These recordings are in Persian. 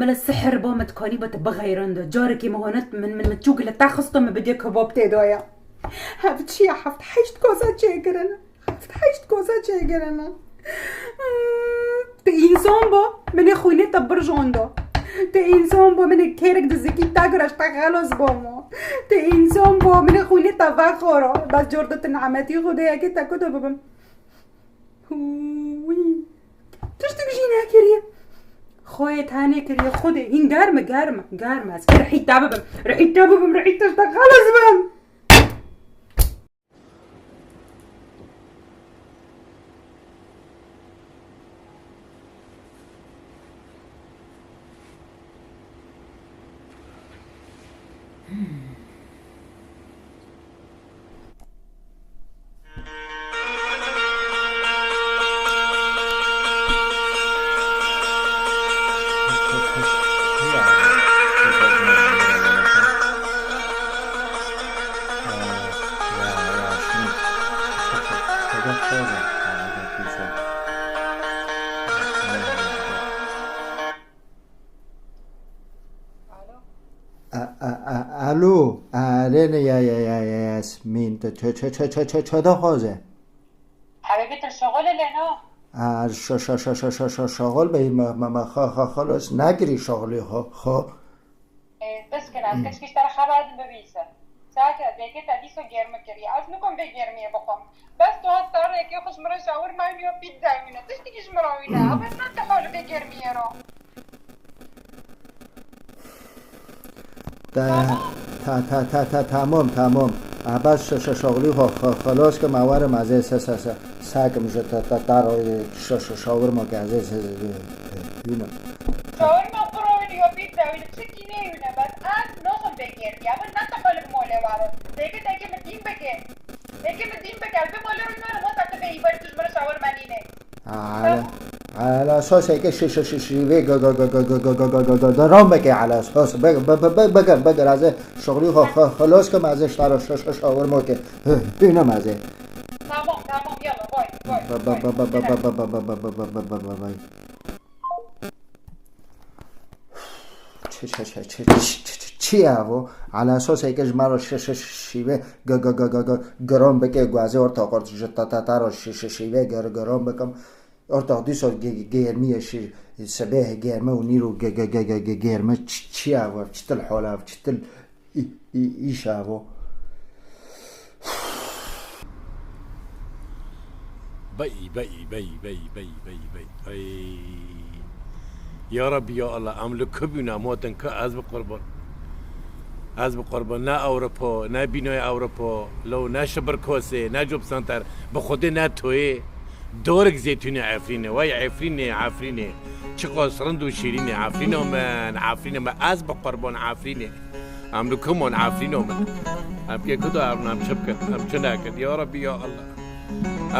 عمل السحر با متكاني بغيرنده جاركي مهونت من متشوق لتاخصته من بدي كباب تدايا هفت شي حفت حيشت كوزا تشيكرنا حفت حيشت كوزا تشيكرنا انسان با من خويني تبرجونده انسان با من كيرك دزكي تاغرش تخلص بامو انسان با من خويني تفخورا بس جردت نعمتي خدايا كي تاكدو ببم وي تشتكجينا كريه خويت هاني كريه خدي این گرمه از که رحيت تاببم رحيت تخلص بم الو الان یا یاسمین چه خوازه حبيبة الشغل لنا شغل به ما خلاص نگری شغلی ها بس كده از کش تر خبر ببیسه ساعت دیگه تدیسو گرم کری از نکن به گرمیه بخوام بس تو هستار یکی خوش مرا شاور مایمی و پیت دایمینه تشتی کش مراوینه اول نه تحال به گرمیه رو تمام بس شغلی خلاص که موار مزه سگ میشه در شاور ما گازه شاور ما براوینه یا پیت دایمینه تشتی نیونه بس از نخم به گرمیه اول نه تحال به موله وارو دیگه مدین بگه البه موله روی من ما تحت به ایباری توش مرا شاور منینه على اساس که شیوه درام بگه على اساس بگر از شغلی خلاص که مزهش در شاور ما که اینه مزه تمام یلا وای چی هوا على اساس که مرا شیوه گرام بگه گوازه اور تاقارت تا شیوه گرام بکم ارتاق دیسا گرمیه سبه گرمه و نیرو گرمه چی هوا چطل حاله چطل ایش هوا بی یا رب یا الله املک بنا موتن که از بقربان نه اروپا نه بینای اروپا لو نه شبرکوسه نه جوب سنتر به خود نه توی دورك زيتوني عفريني چقاس رندو شيريني عفرينه من از بقربان عفرينه املكمون عفرينه من ام كي كدو ام شبكت ام چناكت يا ربي يا الله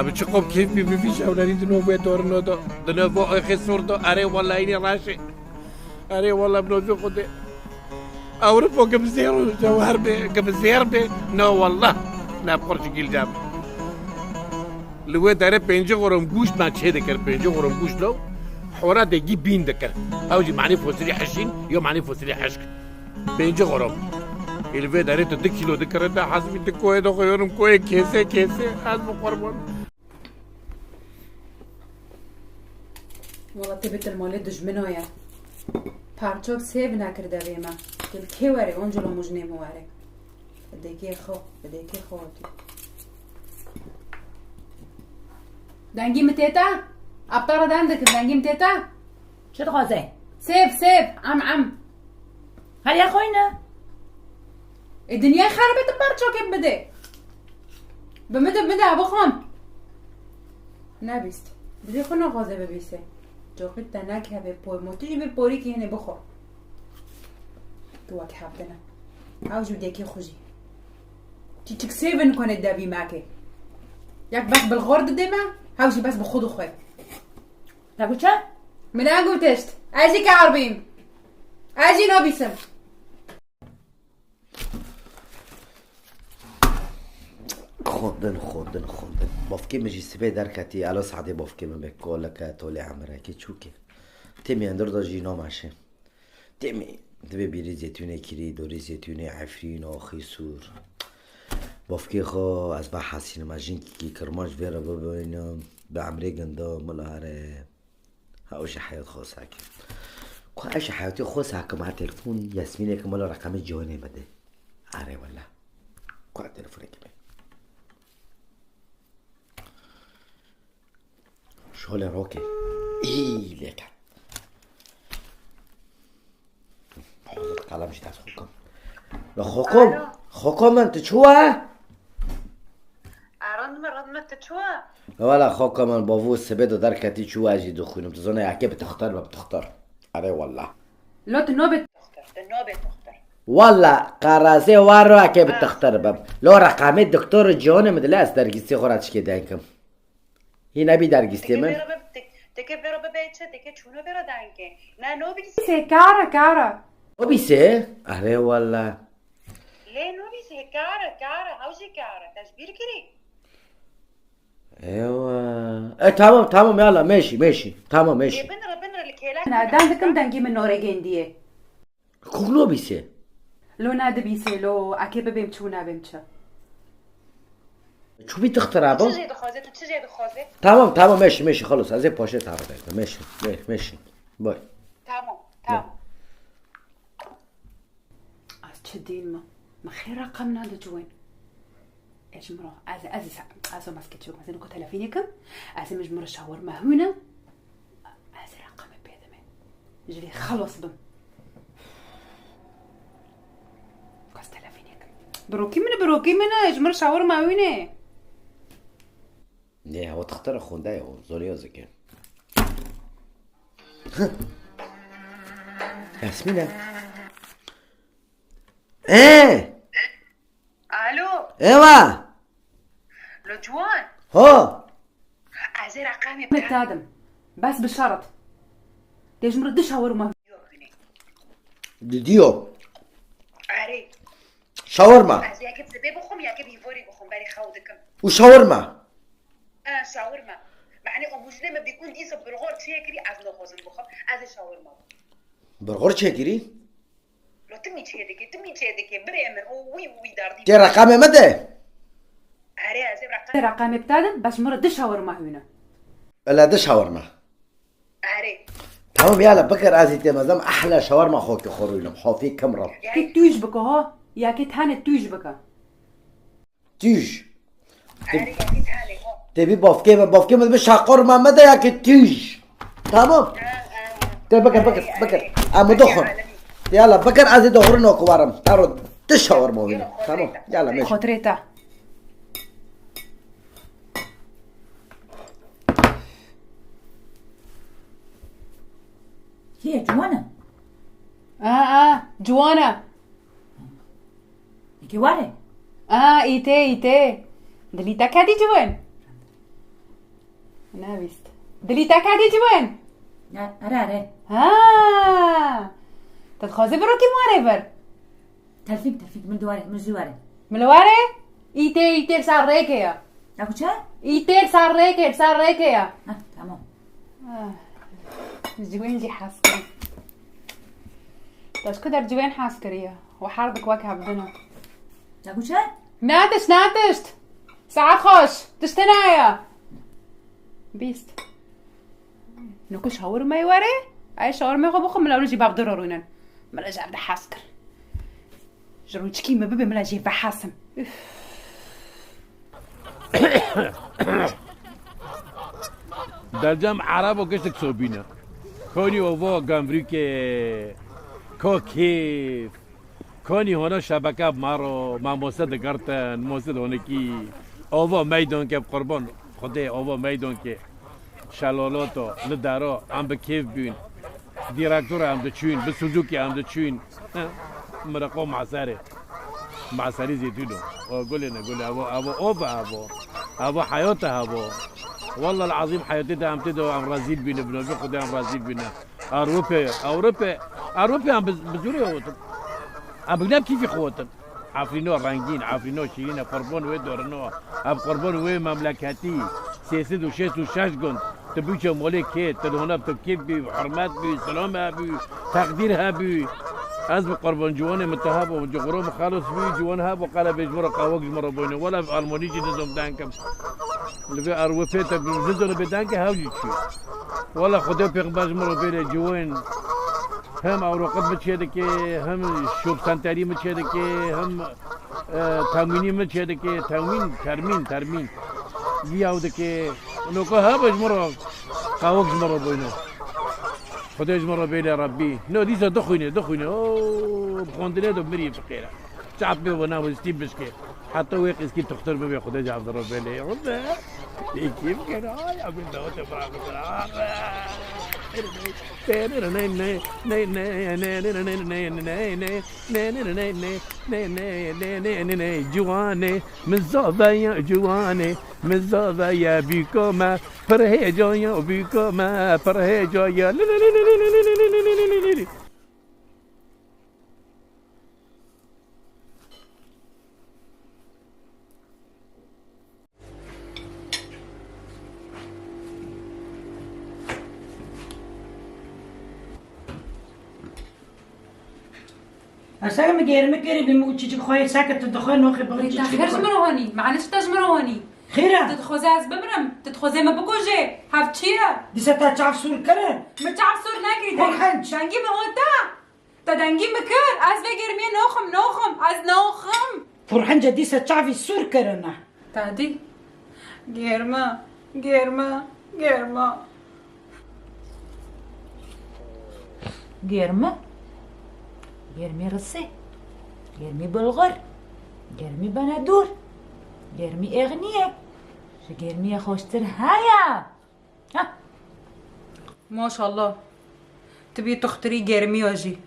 ام چقوب كيف بي فيش اولاني دنو بيتور نو دنو بو خسور دو اري والله اني راشي اري والله بنو خدي اوربو كم زيرو جوهر بي كم زير بي نو والله نا بقرش جيل جاب لوه داره پنجه غرم گوشت من چه دکر پنجه غرم گوشت لو حورا دگی بین دکر اوجی معنی فوسیلی حشین یا معنی فوسیلی حشک پنجه غرم الوه داره تو 2 کیلو دکر ده حسبی تکوه دو خیارم کوه کیسه از بقربان والله تبت المالي دجمنايا پرچوب سیب نکرده بیما دل کی وری اونجا مجنم وری بدکی خواهدی دنگی متیتا ابطار دندك دنگی متیتا شو تغازي سيف عم هل يا خوينا الدنيا خربت برچو كيف بده بمده بخون نبیست بدي خونه غازه ببیسه جاقی تنک هبه پوی موتیجی به پوری که هنه بخور تو وقت حبدنا اوجو دیکی خوشی چی تکسیبن کنه دبی ماکه یک بس بالغرد دمه هاوشي بس بخدو خوي نقول چه؟ من اقول تشت اجي كعربين اجي نابيسم خودن بافكي مجي سبي دركتي على صعدي بافكي من بكولك تولي عمرك تشوكي تيمي اندر دا جينو ماشي دبي بيري زيتونة كري دوري زيتونة عفرين آخي سور بافكي خو از با حسين ماجين كي كرماش فيرا ببينم بعمري قندا ملهاره هاوش حياة خوص هاكي كو عايش حياتي خوص هاكي مع تلفون ياسمين هيك مالا رقم جواني بده عاري ولا كو على تلفوني كمان شغل روكي ايه ليك حوضت قلم شي تاع خوكم لا خوكم انت شوها رد تشوا ولا خوكم من بابو السبيدو دركتي شو اجي دخونم تظن يا كيف بتختار ما بتختار علي والله لو تنوبة تختار والله قرازي وارو كيف بتختار باب لو رقمي الدكتور جون مدلاس درجستي خوراتش كده انكم هنا بي درجستي من تكيف بيرو ببيتش تكيف شنو بيرو دانكي نا نوبي سي كارا وبيسي علي والله ليه نوبي سي كارا هاوشي كارا تشبير كري ايوه تمام يلا ماشي تمام ماشي بنر الكيلاك انا داندكم دانجي من نوريجين دي كوكلو بيسي لو نادي بيسي لو اكيب بيمچونا بيمچا شو بتختار ابا تشجي دخوازي تمام ماشي خلص ازي باشه تعرف ماشي باي تمام از تشدين ما خير رقمنا دجوين ايش مرة از ماسكت شو مثلا كنت تلفينكم از مجمر شاورما هنا از رقم بيدمن جري خلص بم كاس تلفينكم بروكي من اجمر شاورما هنا ليه هو تختار اخون ده زوريو زكي ياسمينة ايه الو ايوه لو جوان هو عايزين رقمي متادم بس بشرط ليش مرد شاورما ديو عاري شاورما عايز ياكل سبي بخم ياكل يفوري بخم بالي خودكم وشاورما شاورما معني أموجنا ما بيكون دي برغور تشيكري عايز نخوزن بخم عايز شاورما برغور تشيكري لو تمي تشيدك بريمن وي داردي تي رقمي مدى عاري عايز رقمي رقمي بتادم بس مرد شاورما هنا لا ده شاورما عاري تمام يلا بكر ازي مازم احلى شاورما اخوك خرويلم حوفي كاميرا كي توج بك ها يا كي تهانت توج بك تيج عاري ياكي تاني هو تبي بافكي ما مش قرمه مدى يا كي تيج تمام تبي بكر ام دخن يلا بكر ازي دخرنا كوارم تارو تشاورما هنا تمام يلا ماشي خطريتا هي جوانا جوانا يكي واري ايتي دليتك هادي جوان انا بيست دليتك هادي جوان ارى تتخوزي بروكي مواريفر تلفيق من دواري ملواري ايتي صار ريكيا اكو چه ايتي صار ريكيا تمام جوين جي حاسكري تاش كدر جوين حاسكرية وحاربك واكها بدنا اكو چه ناتشت ساعة خوش تشتنايا بيست نوكل شاور ما يوري اي شاور ما يخو بخم ملاولو جيباب ضرورينا ملا جاب ده حاسكر جروجكي ما ببي ملا جيبا حاسم در جمع عرب و گشتک صوبینا کانی اووا گامریکه کو کیف کانی هونا شبکه مارو ما موسد گرتن موسد هونکی اووا میدان که قربان خدا اووا میدان که شلالاتو ندارا هم به کیف بین دیراکتور هم دچین به سوزوکی هم دچین مرقو معصری زيتونو وقولنا ابو اوبا ابو حياته ابو والله العظيم حياتي ده عم تدو عم رازيل بينا بنوبي خدي عم رازيل بينا اوروبا عم بزوري عم بقناب كيف يخوتن عفرينو رنگين عفرينو شيرين قربون وي دورنو اب قربون وي مملكتي سياسد وشيس وشاشقون تبي شو مالك كي تدونا بتكيف بي حرمات بي سلام بي تقدير بي از بقربان جوان متهاب و جغرام خالص بي جوان هاب وقال بيجمر قاوق جمر بينه ولا في الماني جي نظام دانكم اللي في اروفيتا بنزل بدانك هاوجي ولا خدا بيغباز مر بين جوان هم اوراقات متشدكي هم شوب سنتري متشدكي هم تاميني متشدكي ترمين ياودكي لوكو هاب جمر قاوق جمر بينه خدا جمر بين ربي نو ديزا دخوني او بخوندنا دو مري فقيره تعب بي وانا وستيب بشكي حتى ويق اسكي تختار بي خدا جاب ضرب لي والله كيف كان يا ابن دوت براك جواني مزادا يا بيكما فرهجا يا بيكما فرهجا يا أسأل مجير مكري بموتشي خوي ساكت تدخل نوخي بغيت تخرج مرواني معلش تجمرواني خيرا تدخوزي از ببرم تدخوزي ما بكوجي هفتشيا دي ستا تعرف سور كرن ما تعرف صور ناكري فرحان. دنگي بهوتا تدنگي مكر از بگرمي نوخم از نوخم فرحان جدي ستا تعرف سور كرن تادي گرما جرمي رصي جرمي بلغر جرمي بندور جرمي اغنية جرمي خوشتر هايا ها ما شاء الله تبي تختري جرمي واجي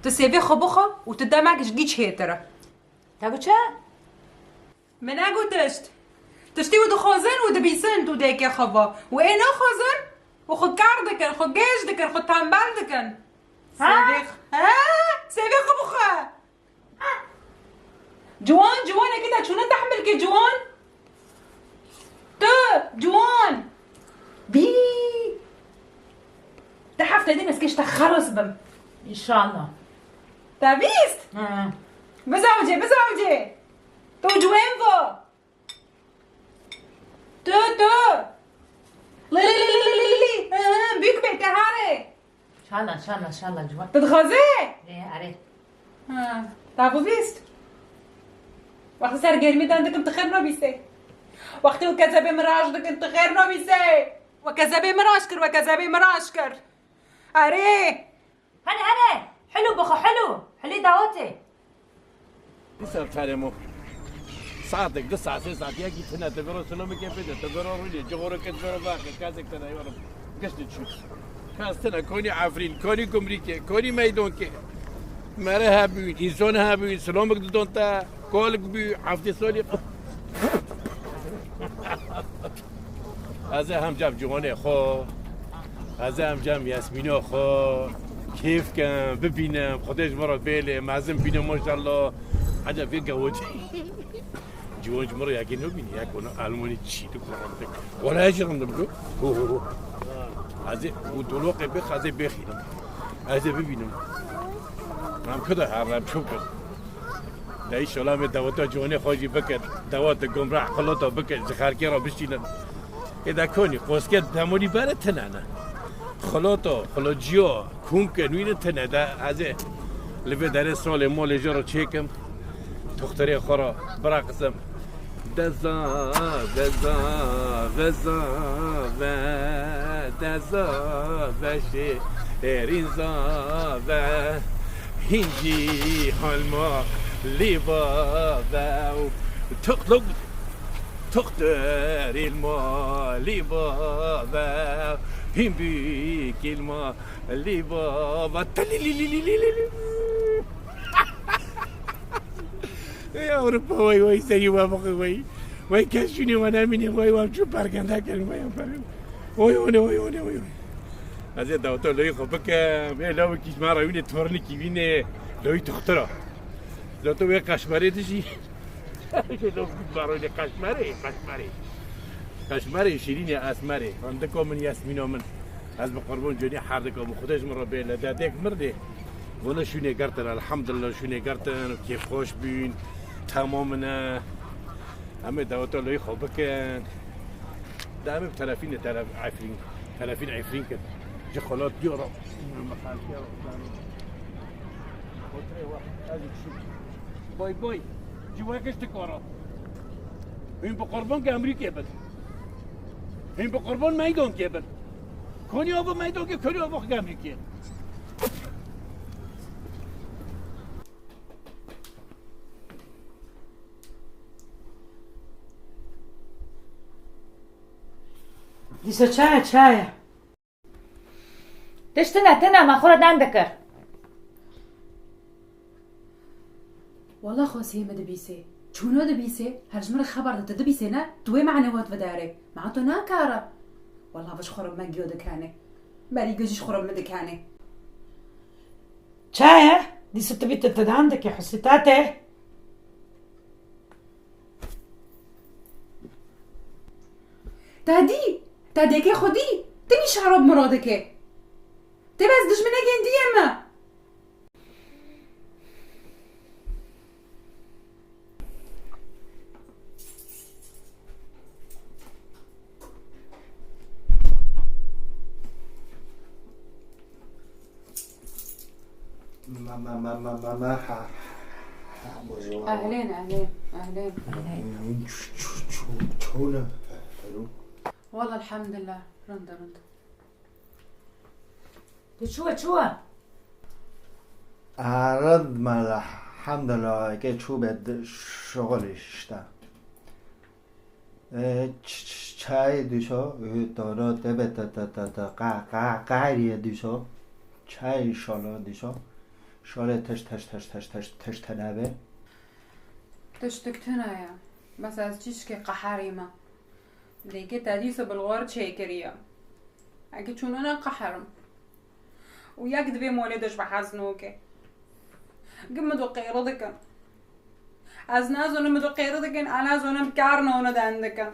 تسيبي خبخة وتدمعك جديد هيترا تابو چه؟ من اگو تشتی و دخوزن و دبیسن تو دیگه خوا و اینا خوزن و خود کار دکن خود گیش دکن خود تنبل دکن سيبي خبخة جوان كده شو تحمل كي جوان جوان بي تحفت دي مسكيش تخرص بم ان شاء الله تابيست بزوجي تو جوين فو تو لي بيك بيت هاري ان شاء الله جوان تدخوزي ايه عرفت تعرفوا بيست وقت سر گرمی دنده کم تخیر نبیسته وقتی و کذبه مراش دکن تخیر نبیسته و کذبه مراش کر اره هلا حلو بخو حلو دعوتي لسه بتعلموا ساعتك 9 ساعات يجي هنا تبرو سلامي كيف ده تبرو رولي جغورك تبرو باقي كازك تنا يورم قشت تشوف كاستنا كوني عفرين كوني كمريكي كوني ميدونكي مرة هابوين إنسان هابوين سلامك دونتا كولك بي عفتي سولي هذا هم جاب جواني خو هذا هم جاب ياسمينو خو كيف كان ببينم خديش مرة بيلي معزم بينا ما شاء الله حاجة في قوتي جوان مرة ياكي نبيني ياكو ألماني تشي تكون ولا يجرم نبدو هو هذا ودلوقي بخ هذا بخي هذا ببينم نعم كده حرام شكر لا شلام دوات جواني خوجي بكر دوات قمرح خلطه بكر زخاركي را بشتينا إذا كوني قوسكت دموني بارتنا أنا خلطه خلطجيو كونك نوين تنا ده هذا اللي في دار السؤال مول جرو تشيكم تختاري خرا براقسم دزا بشي رينزا هنجي حلما لبابا تقلق تختار الماء لبابا هم بيك الماء لبابا يا أوروبا وي سيدي وابقي وي كاشوني وانا مني وي وامشو باركان ذاك وي هذا دكتور لو يخبك لو كيش مرة وين تورني كيفين لو تختاره لو توي كشماري تجي لو بارو لي كشماري کشمری شیرینی اسمری فندکو من یاسمینو من از بقربون جونی حردکو خودش مرا به لدادک مرده ولی شونه گرتن الحمدلله شونه گرتن کیف خوش بین تمامنا همه دواتو لوی خوب بکن دائما بتلافين تلافين عفرين كده جخلات يقرا باي باي جواك اشتكارا این بقربان که امریکه بد این بقربان میدان که بد کنی آبا میدان که کنی آبا که امریکه دیسا چای تشتنا ما خورد عندك والله خواسي ما دبيسي شونو دبيسي هرجمر خبر دبيسي نا دوي معنوات بداري معناتو ناكارا والله باش خرب ما جيو دكاني بالي جوجيش خرب ما دكاني چای دیسا تبي تتد عندك يا حسيتاتي تادي كي خدي تبي شرب مرادك تبي از دشمنه گندی ما اهلين چونه والله الحمد لله رند شو عرض ما الحمد لله که چوب شغلش تا چای دیشو دارا تبه تا قایری دیشو چای شالا دیشو شاله تش تنبه تشتكتنا يا بس از چیش که قحری ما دیگه تدیسو بالغار چه کریا اگه چون انا قحرم و یک دبی مولدش بحزنو که قمدو قیرو دکن از نازونم مدو قیرو دکن انا زونم کارنا اونا دندکن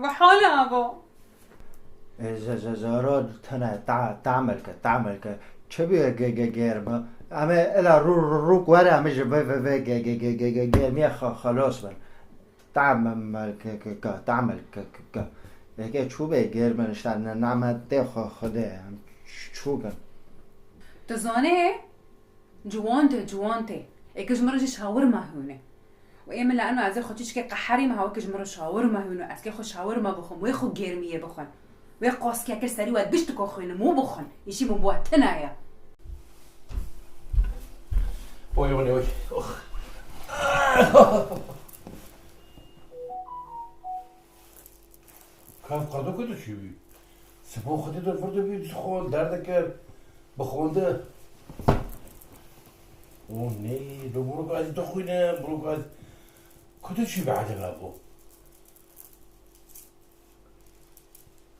بحال ابو زارا تنه تعمل که چه بیه گرمه همه الا رو کواره همه جبه گرمیه خلاص بر تعمل که یکی چوبه گرمه نشتن نعمت خوده چوگن تزانه جوانته اكش مرة شاور ما هونه وإيمن لأنه عزيز خوتيش كي قحري ما هو كش مرة شاور ما هونه أسكي خو شاور ما بخون ويخو جرمية بخون ويقاس كي أكل سري واد بيشتكو خوينه مو بخون يشي مبواتنا يا وي كيف قدو كده شوي سبو خدي دور فرد بيد خول دردك بخونده او نه برو قاعد تخوينه برو قاعد كده شي بعد غابو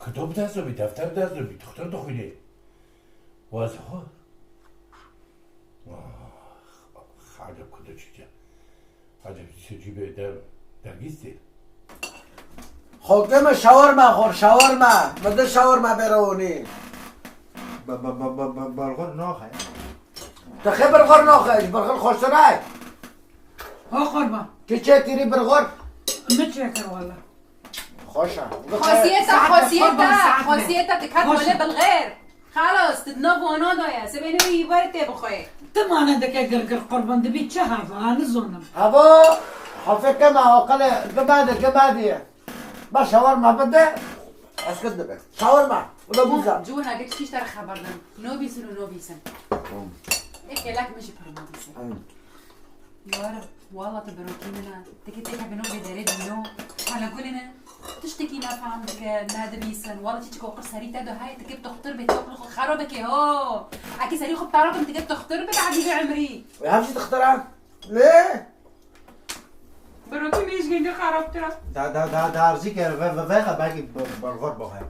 كتاب دازوبي دفتر دازوبي دختر تخوينه وازها عجب كده شي عجب تجيب درگیستی حکم شاورما خور شاورما بده شاورما برونی برغر ناخه تخی برغر ناخه برغر خوشترای ها قربان که چه تیری برغر متشكر والله خوشه خاصيتها تكتب بالغير خلاص تدنب وانا دايا سبيني يبارك تبخي تم انا دكا قرقر قربان دبي تشهر انا زونم هبا حفظ كما وقال قبادية با شاورما بده اسكت دبه شاورما ولا بوزا جونا قلت كيش ترى خبرنا نو بيسن إيه لك مش برمضيسن يا رب والله تبروكي منا تكي تيكا بنو بداريد منو على قولنا تشتكي نافع عندك نادي بيسن والله تيجي كوكر سريع تدو هاي تكيب تختار بتاكل خرابك هو اكي سريع خب تعرف انت تكيب تختار بعد عمري ويا همشي تختارها ليه بروكي مش جاي خراب ترى دا ارزي كده ويغا باقي بالغربه هاي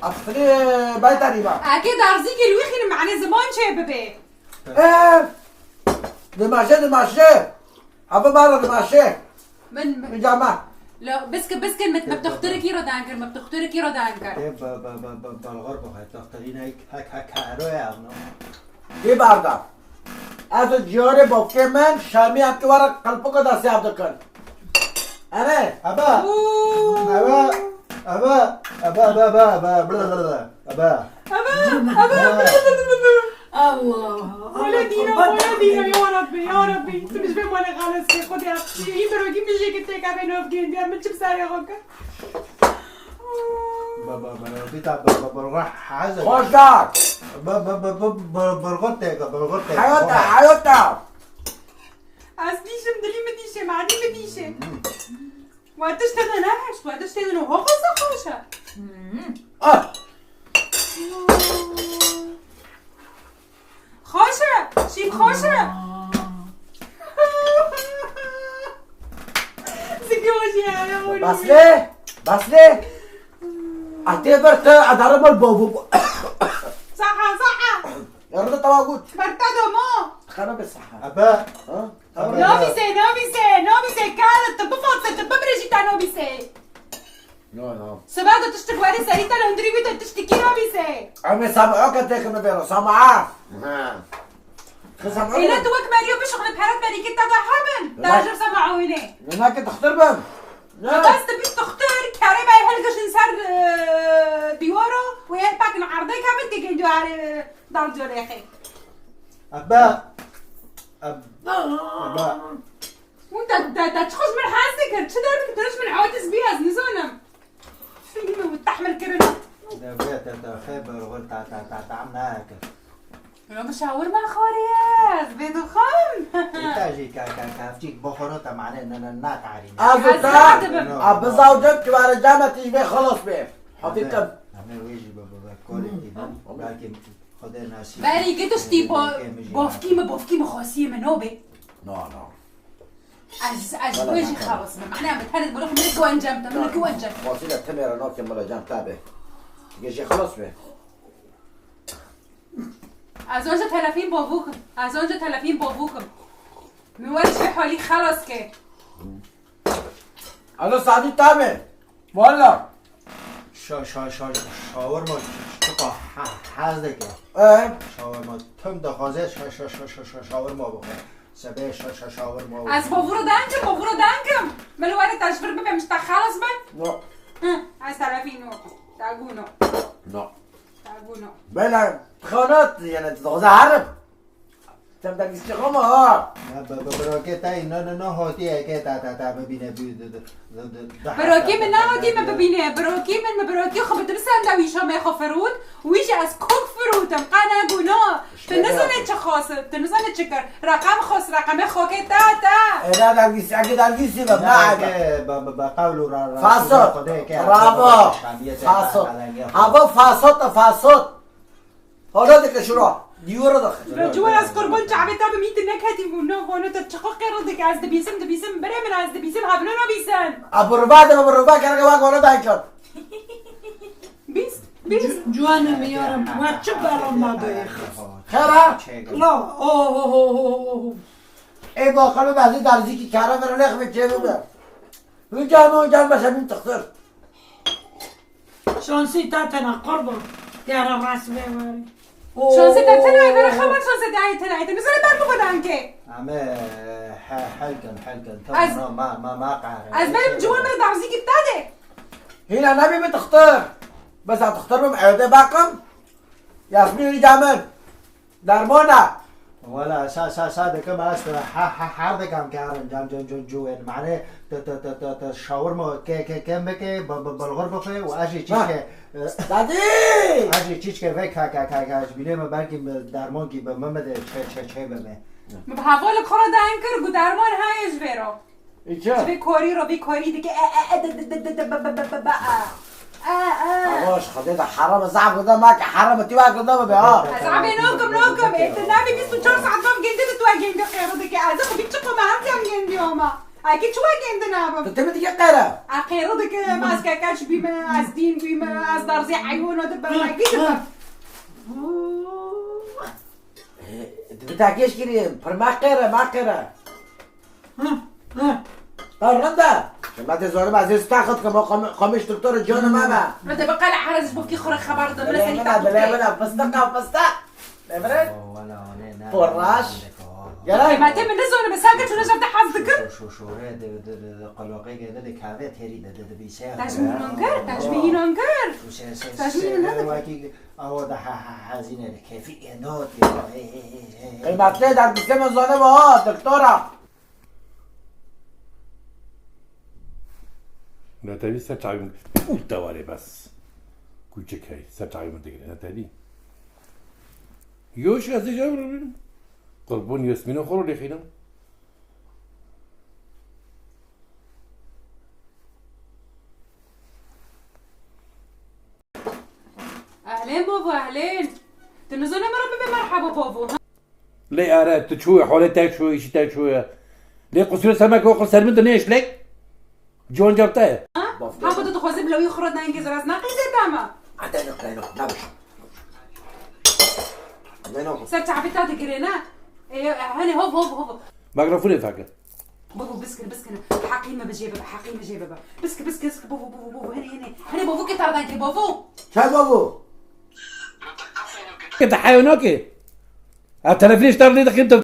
افري بايتاري با اكيد ارزيك الويخن معني زمان شبابي ايه دماشي هبا مارا دماشي من جامعة لا بسكن ما بتختركي رو دانكر ما بتختركي رو دانكر بالغرب بخواه تخترین کروی امنا ای بردم از جیار بافکه من شامی هم که وارا قلبو که دستی عبدو کن اره ابا الله ولا دينا يا ربي انت مش فاهم ولا خلاص كي خدي يبرو كي مش كنت كابين اوف جين دي عملت بساري غوكا خوش دار حيوتا اسليشم دلي مديشه معدي مديشه وقتش تغناش وقتش تغنو هو خوشة خوشة شيب خوشة زكوشي يا ولي بس ليه اعتبرت ادرب البابو صح يرد تواجد برتدو مو خرب الصحة ابا نوبيسي كانت بفوت برجي تاع نوبيسي نو سبادو تشتك واري سريتا لندري بيتو تشتكي نوبيسي عمي سامعوك تاكل بيرو سامعة إلا توك ماريو بشغل بحرات ماريكي تادا حبن تاجر سمعوني هناك تختار بهم بس تبي تختار كاري باي هلقش نسار ديورو وين باك نعرضي كامل تيجي ندو على دار جوريخي ابا وانت تخش من حاسك تشدر تدرش من عواتس بياز نزونم فيلم وتحمل كرنا خيب بالغرب تعمل لو مشاور مع خورياز بيدو خم تاجي كافتيك بخورة معناه ان ناك عارين ازوتا بزوجك كبار الجامعة تجي خلاص بيه حقيقة انا ويجي كولتي لكن خدي ناسي بالي كتشتي بوفكيمة خاصية منوبي نو از ويجي خلاص معناها بتهرد بروح منك وانجم تملك وانجم وسيلة تمير نوكي ملا جام تابع يجي خلاص بيه از اونجا تلفين بابوكم میوالش به حالی خلاص که انا سعدي تابع والله شاورما چقا حزده که شاورما تم دخوازه شاورما بخور سبه شاورما از بابورو دانكم ملوالي تشفر ببه مش تخلص بن نو از تلفينو تاقونو بلا خانات يعني تدخل عرب تبدأ الاستقامة ها براكي تاي نه هاتي که تا ببینه براكي من نهاتي ما ببينه براكي من ما براكي خب ترسل دويشا ما خفرود ويجي از كوك فروتم قانا قونا تنزل چه خاصه تنزل چكر رقم خاص رقم خاكي تا لا دلگیسی اگه دلگیسی بقول فاسد برافو فاسد هوا فاسد حالا دیگه شروع دیوره داخل جوال از قربان جعبه تا به میت نکهتی ونا تشقق قرر دیگه از دبیسم بره من از دبیسم حبلو نبیسن ابروبا کنه واق والا دایکن بیست جوانم یارم و چه برام نداری خیره لا اوه ای با خانم بعضی درزی که کارا برای نخ به چه بوده اون جان بشه بیم تختر شانسی تاتنا قربان یارم رسمه واری شانسی تاتنا برای خبر شانسی دایتنا مثلا برمو بدن که همه حلکن از ما قهره از بریم جوان من درزی که بتاده هنا نبي بتختار بس هتختار بهم عيادة باقم ياسمين جامل درمانه ولا ساده كم است حرد کم کردن جام جوین معنی شاورما کم بکه بالغرب بخوره و اجی چیز که دادی اجی چیز که وک کاش بینه ما بلکه درمان کی به محمد چه بمه به حوال کارا دنکر گو درمان هایش برو ایچه بی کوری دیگه باش خديت حرام زعب قدام معك حرام تيوا قدام بها زعبي نوكم انت نامي 24 ساعه دوم جندي تو جندي خير ديك از خو بيتشقو ما هم جندي يوما اكيد شو جندي نابا انت بدي قيره اخير ديك ماسكه كاش بما از دين بما از درزي حيوان ودبر اكيد انت بتاكيش كريم فرما قيره ما قيره قرنده ما زارم از تاخد که ما خامش دکتر جان ما با بده بقى حرز بوكي خور خبر ده بلا بلا فستق نبرد فراش يلا ما تم نزول مساكت ونجم تحظك شوره قلقه گده کاوه تری ده بیشه تجمعين انكر او ده هزینه کیفی انداد قیمت له در قسم زانه با دکترا ناتالي ستعلم الدواري بس كوچك هاي ستعلم دقيقة ناتالي يوش هذا جابر قربون ياسمين وخورو لي خينا اهلين بابا اهلين تنزلنا مرحبا مرحبا بابا ليه اراد تشوي حولتك شوي شتاك شوي ليه قصير سمك وقل سلمت دنيش لك جون جابته ها بدو تخوزي بلو يخرج نانجز راس ناقي زي تاما عدنا قلنا نبش عدنا صرت عبيتها تقرينا هاني هوب ماغرفوني فاكر بابا بسكن حقيمة بجيبه حقيمة جيبه بسك بابا هني بابا كي تردانكي بابا شاي بابو كنت حيوانوكي التلفزيون اشتغل دقيقة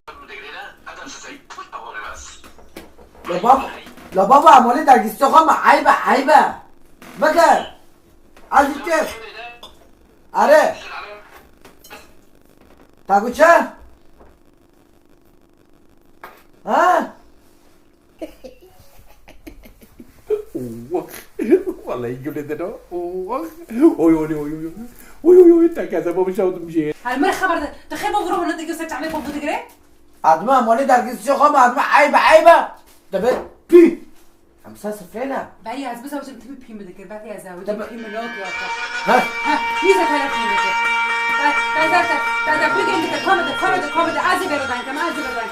لا بابا عمولي در گیسته خواهم عیبه بکر از کیف آره تاگو چه؟ ها؟ والله يقول لنا اوي انت كذا بابا شاوت مشي هالمرة خبر ده تخيل بابا روح ندق يوسف تعمل بابا تقري ادمه عمولي در گیسته خواهم ادمه عیبه دبه بی همسا سفينة بعدي عز بس وجبت بيم بذكر بعدي عز وجبت بيم منوط يا ها يزك هلا بيم بذكر تا كومد عزي بردانك ما عزي بردانك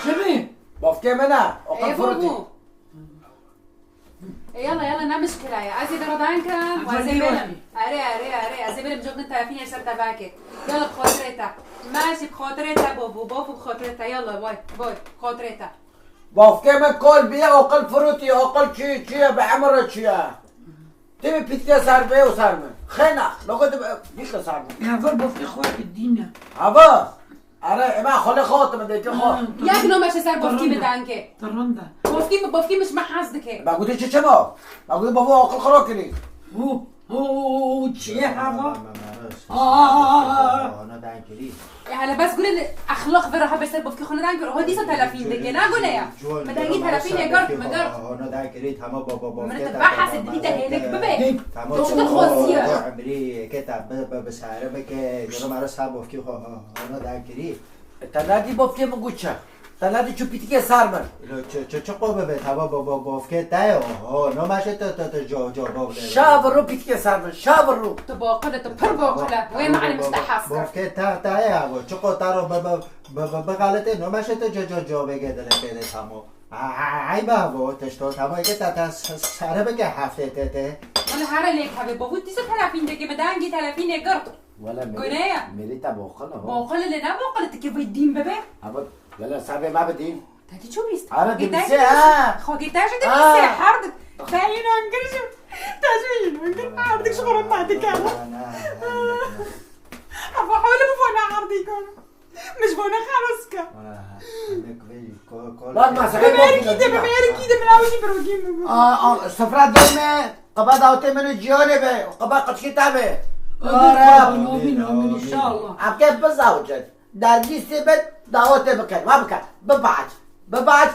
شبي بافكي منا ايه بابو يلا نا مشكلة يا عزي بردانك وعزي بلم اري عزي بلم جوجن تلفين يشتر تباكي يلا بخاطرتها ماشي بخاطرتها بابو بخاطرتها يلا باي بخاطرتها بافكي من كل بيا وقل فروتي وقل چي بعمر چيا تبي بيتكا صار بيه وصار من خينا لو كنت بيك صار من يا فربو في اخوات الدين هبا ارى ما خلي خاطر بدك خاطر ياك نو ماشي صار بوفكي بدانك ترندا بوفكي مش محاسدك ما قلت شي ما قلت بابا وقل خروكني هو چیه هوا انا دانکری يعني بس قول اخلاق في راح بس بوفكي خلنا دانك هو دي 30 دقيقه نا قول يا ما دانكي 30 يا قرط ما قرط انا دانکری تمام بابا من تبعها سدني هيك ببي تمام شو الخوصيه عمري كتاب بسعره بك جرو مرا صاحب بوفكي انا دانکری تنادي بافكي مگوچا تنادي چو بيتكا صار من چه قوبه به تمام بابا بوفكي تاي نو ماشه تا جو بابا شاور رو بيتكا صار من شاور رو تباقله تبرباقله وين معنا مستحاس بوفكي تاي ابو چقو تارو بغلطه نو ماشه تا جو بگه دل بده تمام ای بابا تشتو تمام که تا سره بگه هفته ته ولا هره ليك حبيبي بابو دي 30 دقيقه ما دانكي 30 يا قرط ولا قنايا مليتا بوخله باقله اللي نا باقله كيف يدين ببي ابو يلا صاحبي ما بدين تاتي شو بيست أنا دبسي ها خوكي تاجي دبسي حردك تاينا انقرش تاجي انقر حردك شغل ما تكلم ابو حول بفونا عرضيكم مش بونا خرسكا بعد ما سحب كده ملاوي بروجين سفرات دومه قبا داوته منو جيونه به قبا قد كتابه آمين ان شاء الله عم كيف بزاوجت در لیست بد دعوت بکن ما بکن ببعث